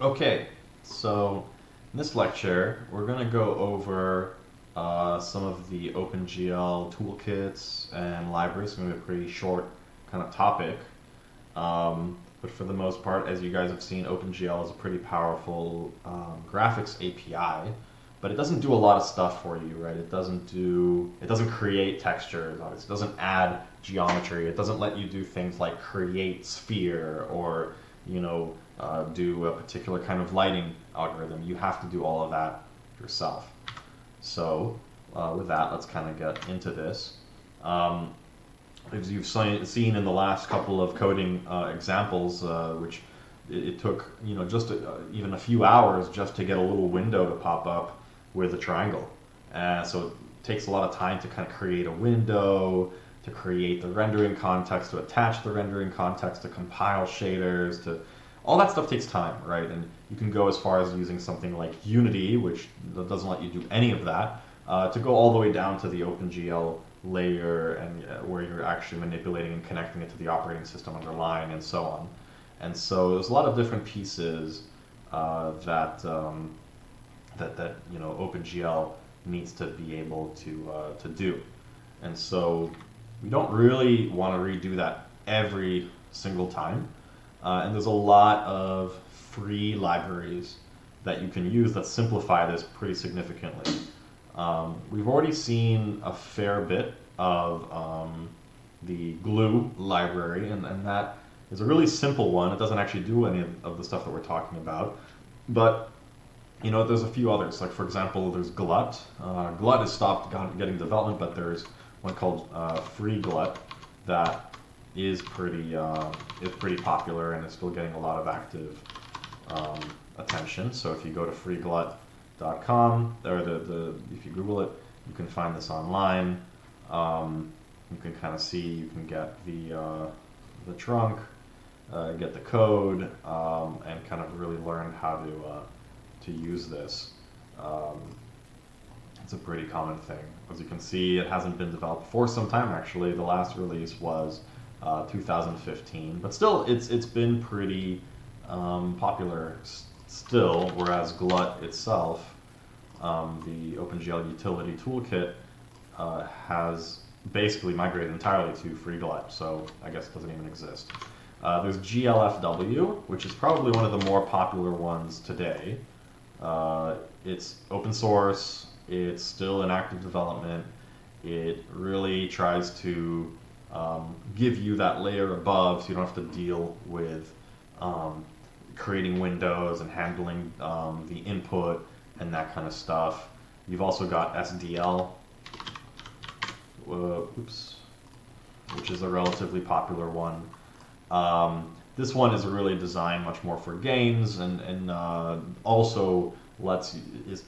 Okay, so in this lecture, we're going to go over some of the OpenGL toolkits and libraries. It's going to be a pretty short kind of topic. But for the most part, as you guys have seen, OpenGL is a pretty powerful graphics API, but it doesn't do a lot of stuff for you, right? It doesn't create textures, obviously. It doesn't add geometry. It doesn't let you do things like create sphere or, do a particular kind of lighting algorithm. You have to do all of that yourself. So with that, let's kind of get into this. As you've seen in the last couple of coding examples, which it took just even a few hours just to get a little window to pop up with a triangle. So it takes a lot of time to kind of create a window, to create the rendering context, to attach the rendering context, to compile shaders, to all that stuff takes time, right? And you can go as far as using something like Unity, which doesn't let you do any of that, to go all the way down to the OpenGL layer and where you're actually manipulating and connecting it to the operating system underlying and so on. And so there's a lot of different pieces that OpenGL needs to be able to do. And so we don't really want to redo that every single time. And there's a lot of free libraries that you can use that simplify this pretty significantly. We've already seen a fair bit of the glue library, and that is a really simple one. It doesn't actually do any of the stuff that we're talking about. But there's a few others. Like, for example, there's Glut. Glut has stopped getting development, but there's one called Free Glut that is pretty popular and is still getting a lot of active attention. So if you go to freeglut.com, or if you Google it, you can find this online. You can kind of see, you can get the trunk, get the code, and kind of really learn how to use this. It's a pretty common thing. As you can see, it hasn't been developed for some time actually. The last release was 2015, but still it's been pretty popular still, whereas Glut itself, the OpenGL utility toolkit, has basically migrated entirely to free Glut, so I guess it doesn't even exist. There's GLFW, which is probably one of the more popular ones today. It's open source, it's still in active development. It really tries to give you that layer above so you don't have to deal with creating windows and handling the input and that kind of stuff. You've also got SDL, which is a relatively popular one. This one is really designed much more for games and also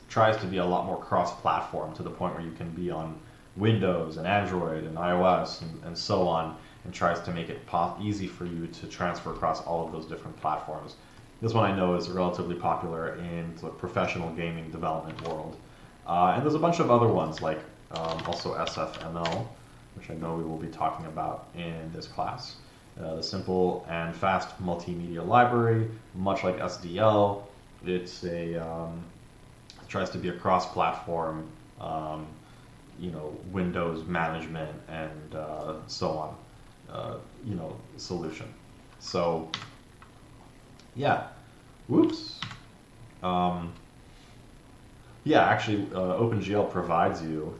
tries to be a lot more cross-platform, to the point where you can be on Windows and Android and iOS and so on, and tries to make it easy for you to transfer across all of those different platforms. This one I know is relatively popular in the professional gaming development world. And there's a bunch of other ones like also SFML, which I know we will be talking about in this class. The simple and fast multimedia library, much like SDL, it tries to be a cross-platform, Windows management and so on, solution. So, yeah, whoops. Yeah, actually, OpenGL provides you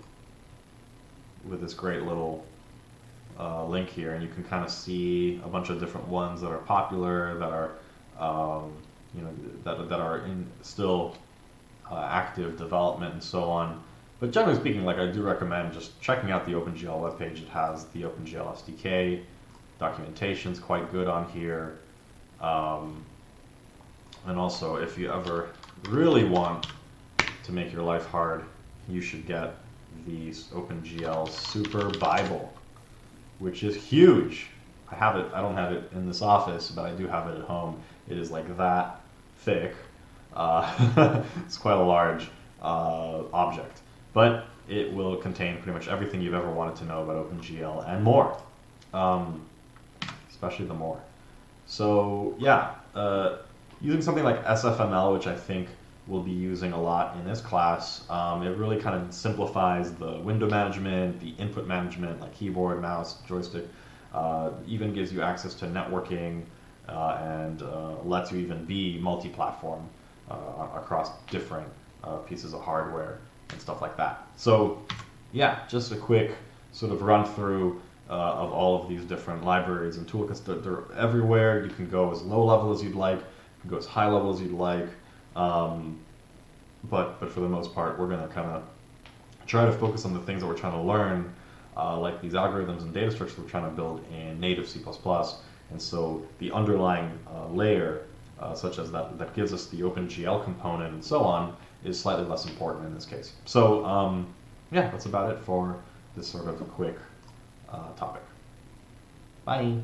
with this great little link here, and you can kind of see a bunch of different ones that are popular, that are that are in still active development and so on. But generally speaking, like, I do recommend just checking out the OpenGL webpage. It has the OpenGL SDK, documentation's quite good on here, and also if you ever really want to make your life hard, you should get the OpenGL Super Bible, which is huge. I have it. I don't have it in this office, but I do have it at home. It is like that thick. It's quite a large object, but it will contain pretty much everything you've ever wanted to know about OpenGL and more, especially the more. So yeah, using something like SFML, which I think we'll be using a lot in this class, it really kind of simplifies the window management, the input management, like keyboard, mouse, joystick, even gives you access to networking, and lets you even be multi-platform across different pieces of hardware and stuff like that. So yeah, just a quick sort of run through of all of these different libraries and toolkits. They're everywhere. You can go as low level as you'd like, you can go as high level as you'd like, but for the most part, we're going to kind of try to focus on the things that we're trying to learn, like these algorithms and data structures we're trying to build in native C++. And so the underlying layer, such as that gives us the OpenGL component and so on, is slightly less important in this case. So yeah, that's about it for this sort of quick topic. Bye.